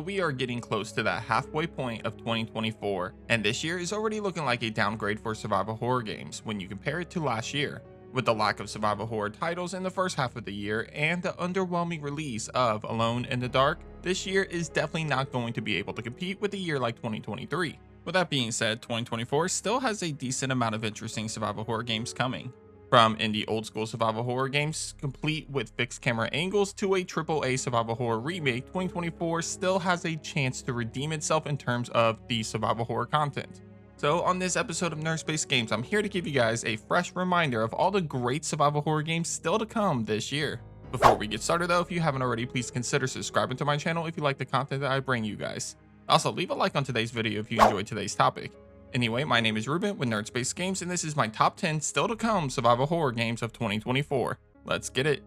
we are getting close to that halfway point of 2024, and this year is already looking like a downgrade for survival horror games when you compare it to last year. With the lack of survival horror titles in the first half of the year and the underwhelming release of Alone in the Dark, this year is definitely not going to be able to compete with a year like 2023. With that being said, 2024 still has a decent amount of interesting survival horror games coming. From indie old school survival horror games complete with fixed camera angles to a AAA survival horror remake, 2024 still has a chance to redeem itself in terms of the survival horror content. So on this episode of Nerd Space Games, I'm here to give you guys a fresh reminder of all the great survival horror games still to come this year. Before we get started though, if you haven't already, please consider subscribing to my channel if you like the content that I bring you guys. Also, leave a like on today's video if you enjoyed today's topic. Anyway, my name is Ruben with Nerd Space Games, and this is my top 10 still to come survival horror games of 2024. Let's get it.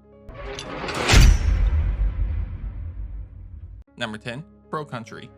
Number 10, Pro Country.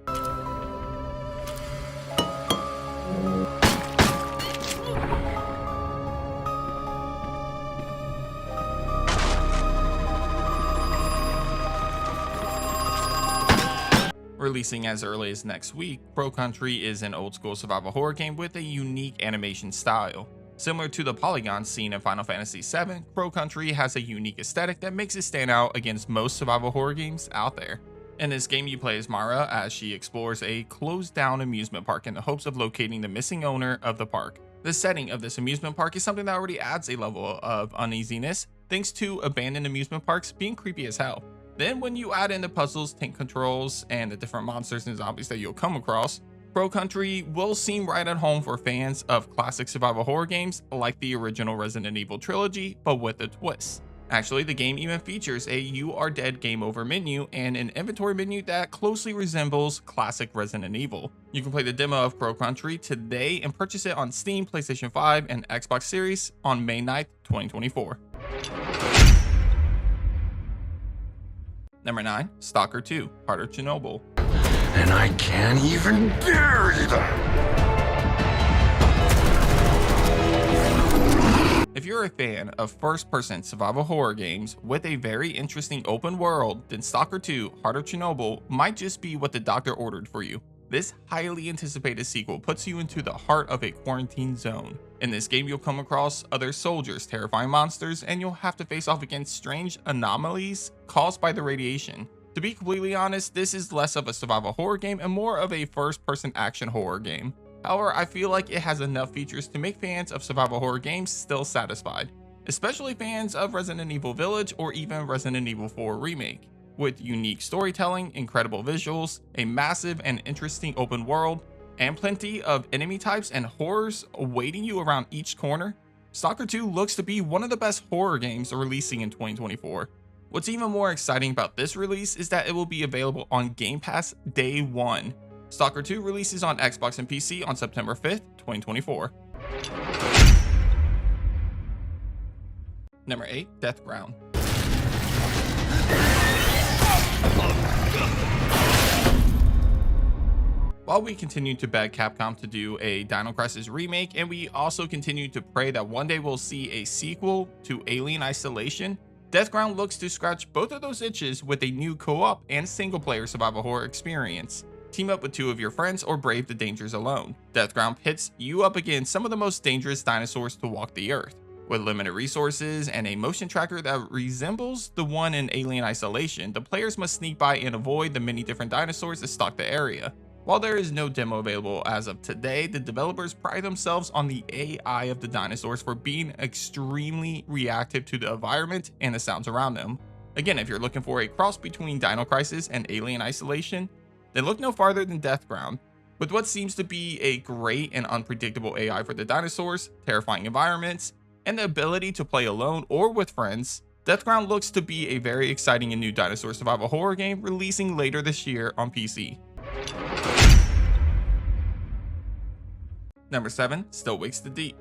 Releasing as early as next week, Pro Country is an old school survival horror game with a unique animation style. Similar to the polygons seen in Final Fantasy VII, Pro Country has a unique aesthetic that makes it stand out against most survival horror games out there. In this game, you play as Mara as she explores a closed down amusement park in the hopes of locating the missing owner of the park. The setting of this amusement park is something that already adds a level of uneasiness, thanks to abandoned amusement parks being creepy as hell. Then when you add in the puzzles, tank controls, and the different monsters and zombies that you'll come across, Pro Country will seem right at home for fans of classic survival horror games like the original Resident Evil trilogy, but with a twist. Actually, the game even features a You Are Dead game over menu and an inventory menu that closely resembles classic Resident Evil. You can play the demo of Pro Country today and purchase it on Steam, PlayStation 5, and Xbox Series on May 9th, 2024. Number 9, Stalker 2, Heart of Chernobyl. And I can't even bury them! If you're a fan of first-person survival horror games with a very interesting open world, then Stalker 2, Heart of Chernobyl might just be what the doctor ordered for you. This highly anticipated sequel puts you into the heart of a quarantine zone. In this game, you'll come across other soldiers, terrifying monsters, and you'll have to face off against strange anomalies caused by the radiation. To be completely honest, this is less of a survival horror game and more of a first-person action horror game. However, I feel like it has enough features to make fans of survival horror games still satisfied, especially fans of Resident Evil Village or even Resident Evil 4 Remake. With unique storytelling, incredible visuals, a massive and interesting open world, and plenty of enemy types and horrors awaiting you around each corner, Stalker 2 looks to be one of the best horror games releasing in 2024. What's even more exciting about this release is that it will be available on Game Pass day 1. Stalker 2 releases on Xbox and PC on September 5th, 2024. Number 8, Deathground. While we continue to beg Capcom to do a Dino Crisis remake, and we also continue to pray that one day we'll see a sequel to Alien Isolation, Deathground looks to scratch both of those itches with a new co-op and single-player survival horror experience. Team up with 2 of your friends or brave the dangers alone. Deathground pits you up against some of the most dangerous dinosaurs to walk the earth. With limited resources and a motion tracker that resembles the one in Alien Isolation, the players must sneak by and avoid the many different dinosaurs that stalk the area. While there is no demo available as of today, the developers pride themselves on the AI of the dinosaurs for being extremely reactive to the environment and the sounds around them. Again, if you're looking for a cross between Dino Crisis and Alien Isolation, then look no farther than Deathground. With what seems to be a great and unpredictable AI for the dinosaurs, terrifying environments, and the ability to play alone or with friends, Deathground looks to be a very exciting and new dinosaur survival horror game releasing later this year on PC. Number 7, Still Wakes the Deep.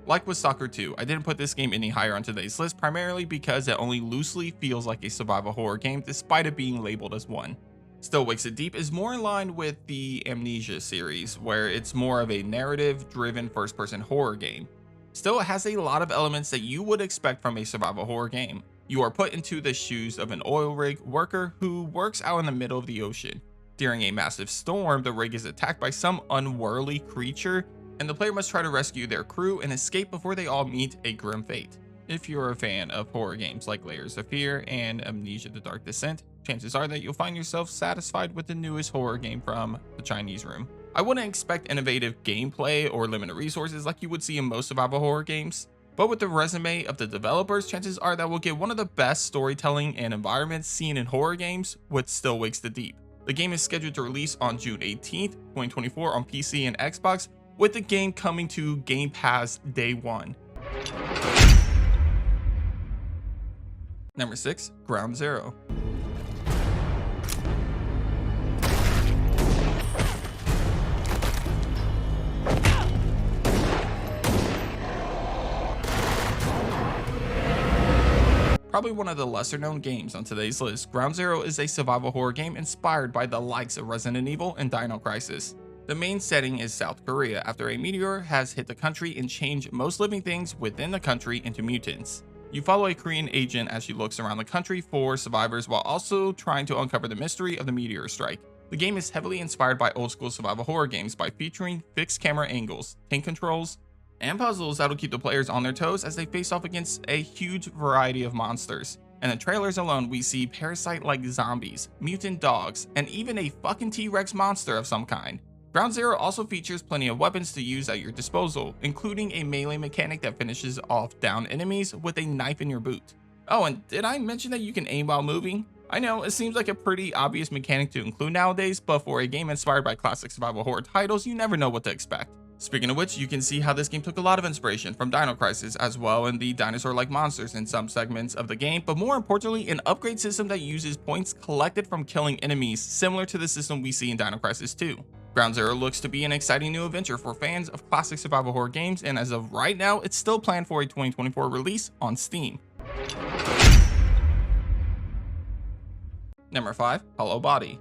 Like with Stalker 2, I didn't put this game any higher on today's list primarily because it only loosely feels like a survival horror game despite it being labeled as one. Still Wakes It Deep is more in line with the Amnesia series, where it's more of a narrative-driven first-person horror game. Still, it has a lot of elements that you would expect from a survival horror game. You are put into the shoes of an oil rig worker who works out in the middle of the ocean. During a massive storm, the rig is attacked by some unworldly creature, and the player must try to rescue their crew and escape before they all meet a grim fate. If you're a fan of horror games like Layers of Fear and Amnesia: The Dark Descent, chances are that you'll find yourself satisfied with the newest horror game from the Chinese room. I wouldn't expect innovative gameplay or limited resources like you would see in most survival horror games, but with the resume of the developers, chances are that we'll get one of the best storytelling and environments seen in horror games with Still Wakes the Deep. The game is scheduled to release on June 18th, 2024 on PC and Xbox, with the game coming to Game Pass day one. Number 6, Ground Zero. Probably one of the lesser known games on today's list, Ground Zero is a survival horror game inspired by the likes of Resident Evil and Dino Crisis. The main setting is South Korea after a meteor has hit the country and changed most living things within the country into mutants. You follow a Korean agent as she looks around the country for survivors while also trying to uncover the mystery of the meteor strike. The game is heavily inspired by old school survival horror games by featuring fixed camera angles, tank controls, and puzzles that'll keep the players on their toes as they face off against a huge variety of monsters. In the trailers alone, we see parasite-like zombies, mutant dogs, and even a fucking T-Rex monster of some kind. Ground Zero also features plenty of weapons to use at your disposal, including a melee mechanic that finishes off down enemies with a knife in your boot. Oh, and did I mention that you can aim while moving? I know, it seems like a pretty obvious mechanic to include nowadays, but for a game inspired by classic survival horror titles, you never know what to expect. Speaking of which, you can see how this game took a lot of inspiration from Dino Crisis as well, and the dinosaur-like monsters in some segments of the game, but more importantly, an upgrade system that uses points collected from killing enemies similar to the system we see in Dino Crisis 2. Ground Zero looks to be an exciting new adventure for fans of classic survival horror games, and as of right now, it's still planned for a 2024 release on Steam. Number 5, Hollowbody.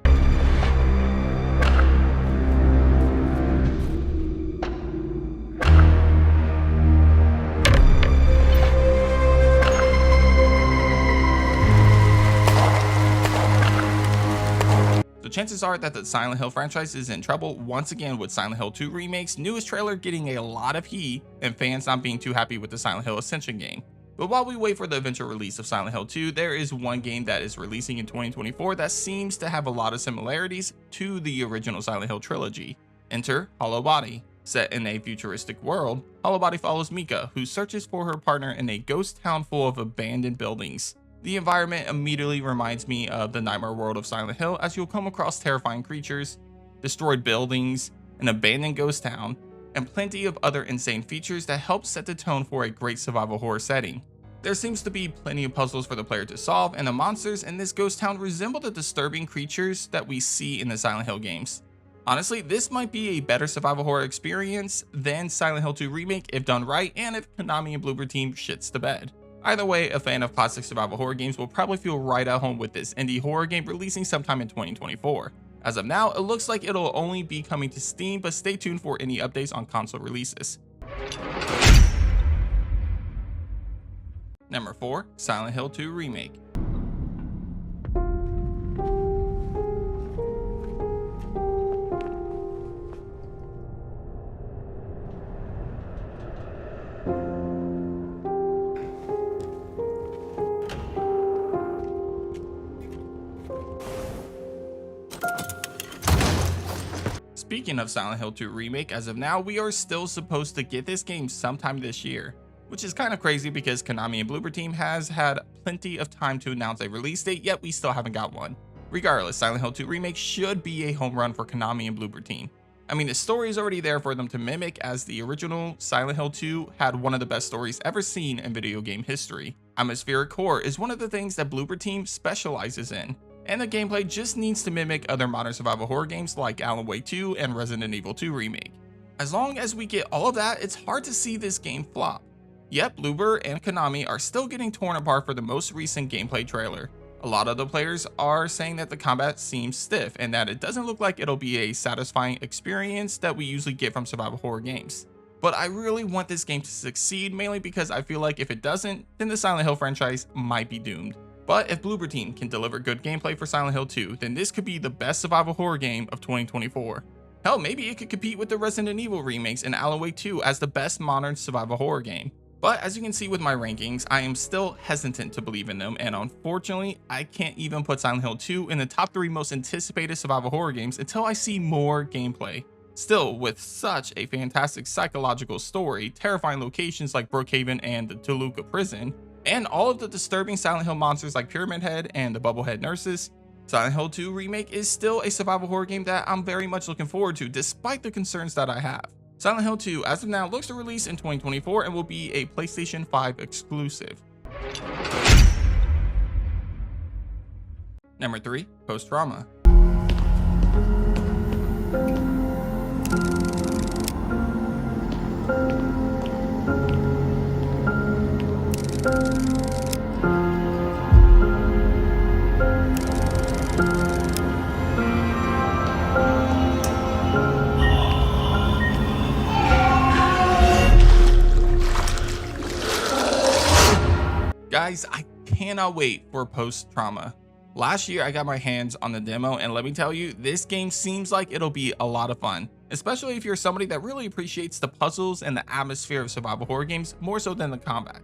Chances are that the Silent Hill franchise is in trouble once again with Silent Hill 2 Remake's newest trailer getting a lot of heat and fans not being too happy with the Silent Hill Ascension game. But while we wait for the eventual release of Silent Hill 2, there is one game that is releasing in 2024 that seems to have a lot of similarities to the original Silent Hill trilogy. Enter Hollowbody. Set in a futuristic world, Hollowbody follows Mika, who searches for her partner in a ghost town full of abandoned buildings. The environment immediately reminds me of the nightmare world of Silent Hill, as you'll come across terrifying creatures, destroyed buildings, an abandoned ghost town, and plenty of other insane features that help set the tone for a great survival horror setting. There seems to be plenty of puzzles for the player to solve, and the monsters in this ghost town resemble the disturbing creatures that we see in the Silent Hill games. Honestly, this might be a better survival horror experience than Silent Hill 2 Remake if done right, and if Konami and Bloober Team shits the bed. Either way, a fan of classic survival horror games will probably feel right at home with this indie horror game releasing sometime in 2024. As of now, it looks like it'll only be coming to Steam, but stay tuned for any updates on console releases. Number 4, Silent Hill 2 Remake. Speaking of Silent Hill 2 Remake, as of now, we are still supposed to get this game sometime this year, which is kind of crazy because Konami and Bloober Team has had plenty of time to announce a release date, yet we still haven't got one. Regardless, Silent Hill 2 Remake should be a home run for Konami and Bloober Team. I mean, the story is already there for them to mimic, as the original Silent Hill 2 had one of the best stories ever seen in video game history. Atmospheric horror is one of the things that Bloober Team specializes in, and the gameplay just needs to mimic other modern survival horror games like Alan Wake 2 and Resident Evil 2 Remake. As long as we get all of that, it's hard to see this game flop. Yet Bloober and Konami are still getting torn apart for the most recent gameplay trailer. A lot of the players are saying that the combat seems stiff and that it doesn't look like it'll be a satisfying experience that we usually get from survival horror games. But I really want this game to succeed, mainly because I feel like if it doesn't, then the Silent Hill franchise might be doomed. But if Bloober Team can deliver good gameplay for Silent Hill 2, then this could be the best survival horror game of 2024. Hell, maybe it could compete with the Resident Evil remakes and Alan Wake 2 as the best modern survival horror game. But as you can see with my rankings, I am still hesitant to believe in them, and unfortunately, I can't even put Silent Hill 2 in the top 3 most anticipated survival horror games until I see more gameplay. Still, with such a fantastic psychological story, terrifying locations like Brookhaven and the Toluca prison, and all of the disturbing Silent Hill monsters like Pyramid Head and the Bubblehead nurses, Silent Hill 2 Remake is still a survival horror game that I'm very much looking forward to, despite the concerns that I have. Silent Hill 2, as of now, looks to release in 2024 and will be a PlayStation 5 exclusive. Number 3, Post Trauma. Guys, I cannot wait for Post Trauma. Last year I got my hands on the demo, and let me tell you, this game seems like it'll be a lot of fun, especially if you're somebody that really appreciates the puzzles and the atmosphere of survival horror games more so than the combat.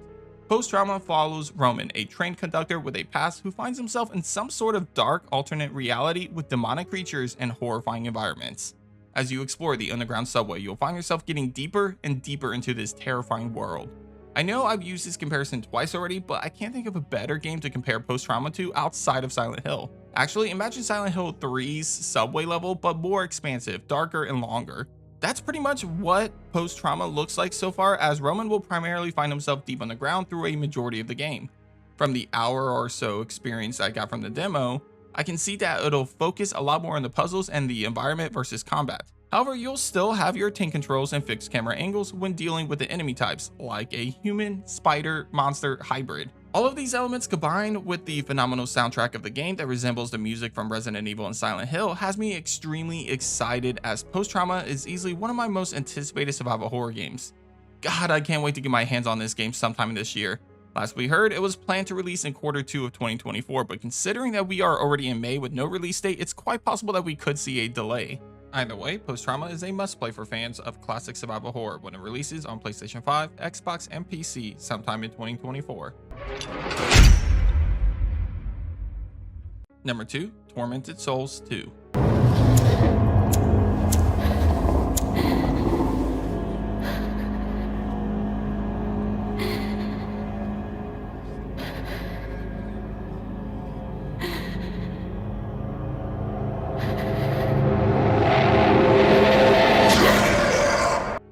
Post Trauma follows Roman, a train conductor with a past who finds himself in some sort of dark alternate reality with demonic creatures and horrifying environments. As you explore the underground subway, you'll find yourself getting deeper and deeper into this terrifying world. I know I've used this comparison twice already, but I can't think of a better game to compare Post Trauma to outside of Silent Hill. Actually, imagine Silent Hill 3's subway level, but more expansive, darker, and longer. That's pretty much what Post Trauma looks like so far, as Roman will primarily find himself deep underground through a majority of the game. From the hour or so experience I got from the demo, I can see that it'll focus a lot more on the puzzles and the environment versus combat. However, you'll still have your tank controls and fixed camera angles when dealing with the enemy types, like a human, spider, monster hybrid. All of these elements combined with the phenomenal soundtrack of the game that resembles the music from Resident Evil and Silent Hill has me extremely excited, as Post Trauma is easily one of my most anticipated survival horror games. God, I can't wait to get my hands on this game sometime this year. Last we heard, it was planned to release in Q2 of 2024, but considering that we are already in May with no release date, it's quite possible that we could see a delay. Either way, Post Trauma is a must-play for fans of classic survival horror when it releases on PlayStation 5, Xbox, and PC sometime in 2024. Number 2, Tormented Souls 2.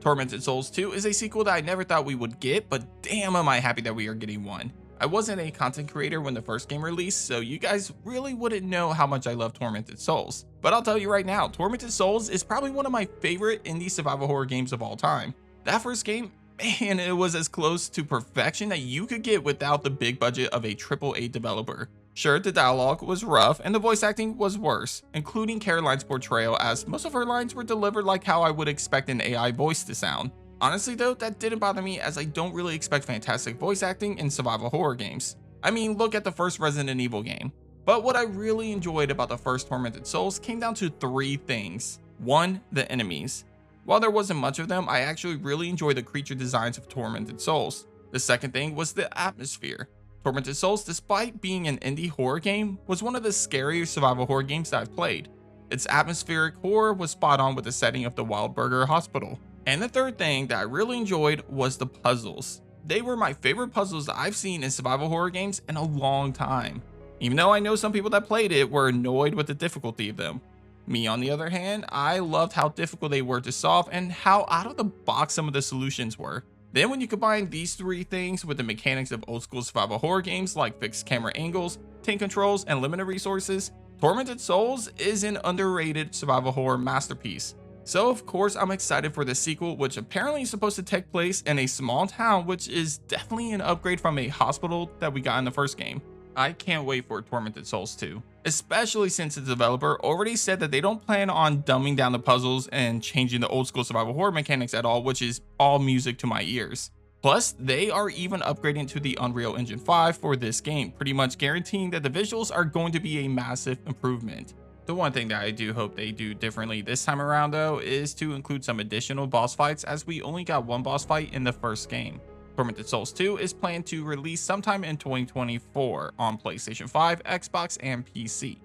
Tormented Souls 2 is a sequel that I never thought we would get, but damn am I happy that we are getting one. I wasn't a content creator when the first game released, so you guys really wouldn't know how much I love Tormented Souls. But I'll tell you right now, Tormented Souls is probably one of my favorite indie survival horror games of all time. That first game, man, it was as close to perfection that you could get without the big budget of a AAA developer. Sure, the dialogue was rough and the voice acting was worse, including Caroline's portrayal, as most of her lines were delivered like how I would expect an AI voice to sound. Honestly though, that didn't bother me, as I don't really expect fantastic voice acting in survival horror games. I mean, look at the first Resident Evil game. But what I really enjoyed about the first Tormented Souls came down to 3 things. 1, the enemies. While there wasn't much of them, I actually really enjoyed the creature designs of Tormented Souls. The second thing was the atmosphere. Tormented Souls, despite being an indie horror game, was one of the scariest survival horror games that I've played. Its atmospheric horror was spot on with the setting of the Wildberger Hospital. And the third thing that I really enjoyed was the puzzles. They were my favorite puzzles that I've seen in survival horror games in a long time. Even though I know some people that played it were annoyed with the difficulty of them. Me, on the other hand, I loved how difficult they were to solve and how out of the box some of the solutions were. Then when you combine these 3 things with the mechanics of old school survival horror games like fixed camera angles, tank controls, and limited resources, Tormented Souls is an underrated survival horror masterpiece. So of course I'm excited for the sequel, which apparently is supposed to take place in a small town, which is definitely an upgrade from a hospital that we got in the first game. I can't wait for Tormented Souls 2, especially since the developer already said that they don't plan on dumbing down the puzzles and changing the old school survival horror mechanics at all, which is all music to my ears. Plus, they are even upgrading to the Unreal Engine 5 for this game, pretty much guaranteeing that the visuals are going to be a massive improvement. The one thing that I do hope they do differently this time around though is to include some additional boss fights, as we only got one boss fight in the first game. Tormented Souls 2 is planned to release sometime in 2024 on PlayStation 5, Xbox, and PC.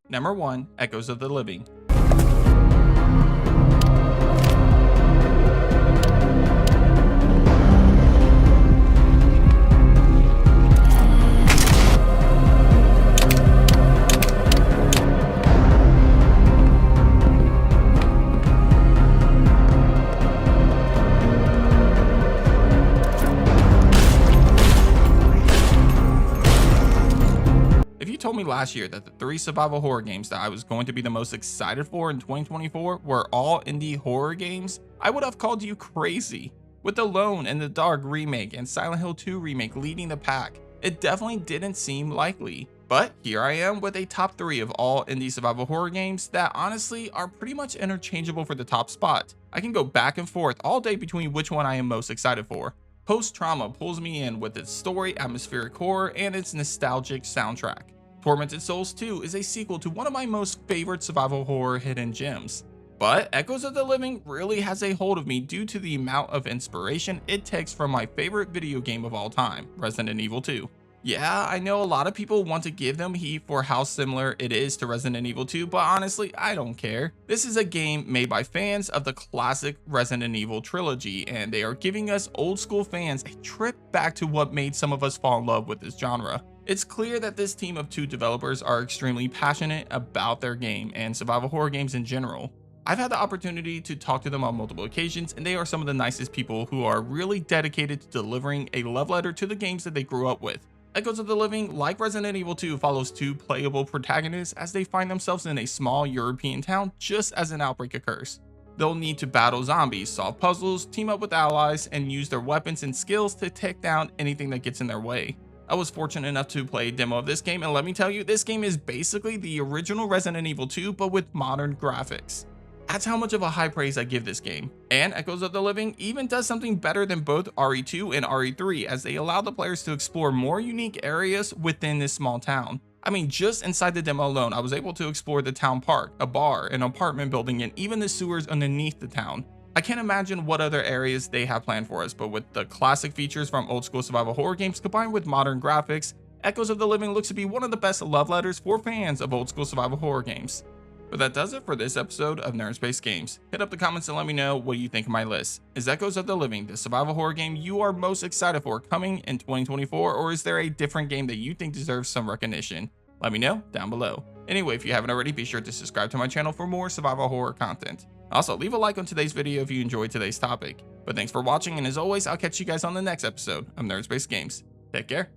Number 1, Echoes of the Living. Told me last year that the 3 survival horror games that I was going to be the most excited for in 2024 were all indie horror games, I would have called you crazy. With Alone and the Dark remake and Silent Hill 2 remake leading the pack, it definitely didn't seem likely. But here I am with a top 3 of all indie survival horror games that honestly are pretty much interchangeable for the top spot. I can go back and forth all day between which one I am most excited for. Post Trauma pulls me in with its story, atmospheric horror, and its nostalgic soundtrack. Tormented Souls 2 is a sequel to one of my most favorite survival horror hidden gems. But Echoes of the Living really has a hold of me due to the amount of inspiration it takes from my favorite video game of all time, Resident Evil 2. Yeah, I know a lot of people want to give them heat for how similar it is to Resident Evil 2, but honestly, I don't care. This is a game made by fans of the classic Resident Evil trilogy, and they are giving us old school fans a trip back to what made some of us fall in love with this genre. It's clear that this team of 2 developers are extremely passionate about their game and survival horror games in general. I've had the opportunity to talk to them on multiple occasions, and they are some of the nicest people who are really dedicated to delivering a love letter to the games that they grew up with. Echoes of the Living, like Resident Evil 2, follows 2 playable protagonists as they find themselves in a small European town just as an outbreak occurs. They'll need to battle zombies, solve puzzles, team up with allies, and use their weapons and skills to take down anything that gets in their way. I was fortunate enough to play a demo of this game, and let me tell you, this game is basically the original Resident Evil 2 but with modern graphics. That's how much of a high praise I give this game. And Echoes of the Living even does something better than both RE2 and RE3, as they allow the players to explore more unique areas within this small town. I mean, just inside the demo alone, I was able to explore the town park, a bar, an apartment building, and even the sewers underneath the town. I can't imagine what other areas they have planned for us, but with the classic features from old school survival horror games combined with modern graphics, Echoes of the Living looks to be one of the best love letters for fans of old school survival horror games. But that does it for this episode of Nerd Space Games. Hit up the comments and let me know what you think of my list. Is Echoes of the Living the survival horror game you are most excited for coming in 2024, or is there a different game that you think deserves some recognition? Let me know down below. Anyway, if you haven't already, be sure to subscribe to my channel for more survival horror content. Also, leave a like on today's video if you enjoyed today's topic. But thanks for watching, and as always, I'll catch you guys on the next episode of Nerd Space Games. Take care.